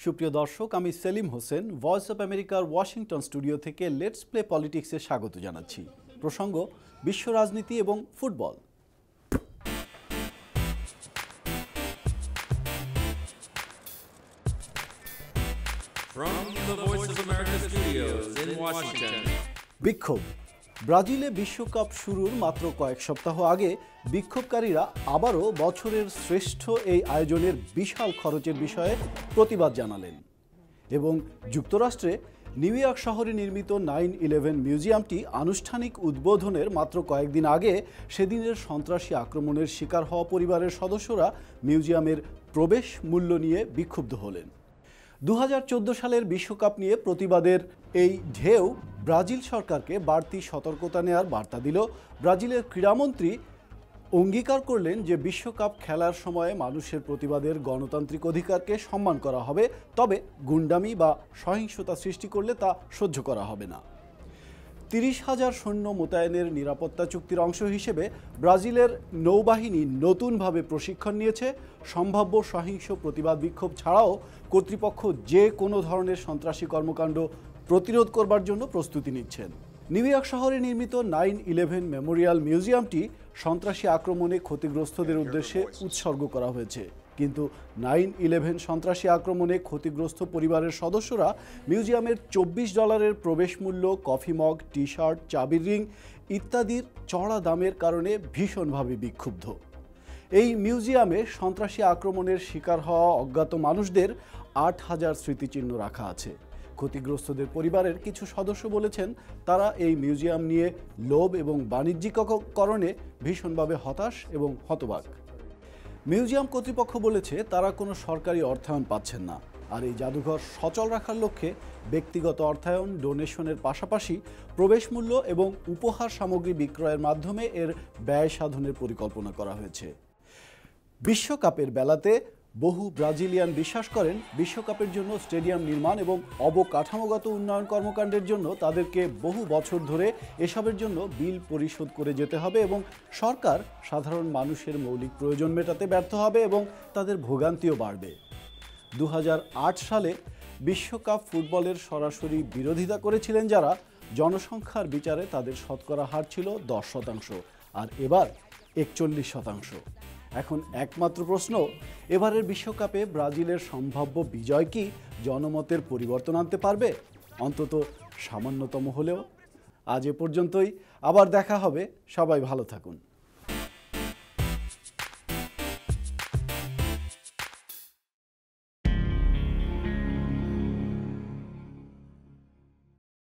সুপ্রিয় দর্শক, আমি সেলিম হোসেন ভয়েস অফ আমেরিকার ওয়াশিংটন স্টুডিও থেকে লেটস প্লে পলিটিক্সে স্বাগত জানাচ্ছি। প্রসঙ্গ বিশ্ব রাজনীতি এবং ফুটবল। বিক্ষোভ। ব্রাজিলে বিশ্বকাপ শুরুর মাত্র কয়েক সপ্তাহ আগে বিক্ষোভকারীরা আবারও বছরের শ্রেষ্ঠ এই আয়োজনের বিশাল খরচের বিষয়ে প্রতিবাদ জানালেন এবং যুক্তরাষ্ট্রে নিউ ইয়র্ক শহরে নির্মিত 9/11 মিউজিয়ামটি আনুষ্ঠানিক উদ্বোধনের মাত্র কয়েকদিন আগে সেদিনের সন্ত্রাসী আক্রমণের শিকার হওয়া পরিবারের সদস্যরা মিউজিয়ামের প্রবেশ মূল্য নিয়ে বিক্ষুব্ধ হলেন। 2014 সালের বিশ্বকাপ নিয়ে প্রতিবাদের এই ঢেউ ব্রাজিল সরকারকে বাড়তি সতর্কতা নেওয়ার বার্তা দিল। ব্রাজিলের ক্রীড়ামন্ত্রী অঙ্গীকার করলেন যে বিশ্বকাপ খেলার সময়ে মানুষের প্রতিবাদের গণতান্ত্রিক অধিকারকে সম্মান করা হবে, তবে গুন্ডামি বা সহিংসতা সৃষ্টি করলে তা সহ্য করা হবে না। 30,000 সৈন্য মোতায়েনের নিরাপত্তা চুক্তির অংশ হিসেবে ব্রাজিলের নৌবাহিনী নতুনভাবে প্রশিক্ষণ নিয়েছে। সম্ভাব্য সহিংস প্রতিবাদ বিক্ষোভ ছাড়াও কর্তৃপক্ষ যে কোনো ধরনের সন্ত্রাসী কর্মকাণ্ড প্রতিরোধ করবার জন্য প্রস্তুতি নিচ্ছেন। নিউ ইয়র্ক শহরে নির্মিত 9/11 মেমোরিয়াল মিউজিয়ামটি সন্ত্রাসী আক্রমণে ক্ষতিগ্রস্তদের উদ্দেশ্যে উৎসর্গ করা হয়েছে, কিন্তু 9/11 সন্ত্রাসী আক্রমণে ক্ষতিগ্রস্ত পরিবারের সদস্যরা মিউজিয়ামের $24 প্রবেশ মূল্য, কফি মগ, টি শার্ট, চাবির রিং ইত্যাদির চড়া দামের কারণে ভীষণভাবে বিক্ষুব্ধ। এই মিউজিয়ামে সন্ত্রাসী আক্রমণের শিকার হওয়া অজ্ঞাত মানুষদের 8,000 স্মৃতিচিহ্ন রাখা আছে। ক্ষতিগ্রস্তদের পরিবারের কিছু সদস্য বলেছেন তারা এই মিউজিয়াম নিয়ে লোভ এবং বাণিজ্যিককরণে ভীষণভাবে হতাশ এবং হতবাক। মিউজিয়াম কর্তৃপক্ষ বলেছে তারা কোনো সরকারি অর্থায়ন পাচ্ছেন না, আর এই জাদুঘর সচল রাখার লক্ষ্যে ব্যক্তিগত অর্থায়ন, ডোনেশনের পাশাপাশি প্রবেশ মূল্য এবং উপহার সামগ্রী বিক্রয়ের মাধ্যমে এর ব্যয় সাধনের পরিকল্পনা করা হয়েছে। বিশ্বকাপের বেলাতে বহু ব্রাজিলিয়ান বিশ্বাস করেন বিশ্বকাপের জন্য স্টেডিয়াম নির্মাণ এবং অবকাঠামোগত উন্নয়ন কর্মকাণ্ডের জন্য তাদেরকে বহু বছর ধরে এসবের জন্য বিল পরিশোধ করে যেতে হবে এবং সরকার সাধারণ মানুষের মৌলিক প্রয়োজন মেটাতে ব্যর্থ হবে এবং তাদের ভোগান্তিও বাড়বে। 2008 সালে বিশ্বকাপ ফুটবলের সরাসরি বিরোধিতা করেছিলেন যারা, জনসংখ্যার বিচারে তাদের শতকরা হার ছিল 10%, আর এবার 41%। এখন একমাত্র প্রশ্ন, এবারের বিশ্বকাপে ব্রাজিলের সম্ভাব্য বিজয় কি জনমতের পরিবর্তন আনতে পারবে, অন্তত সামান্যতম হলেও? আজ এ পর্যন্তই, আবার দেখা হবে। সবাই ভালো থাকুন।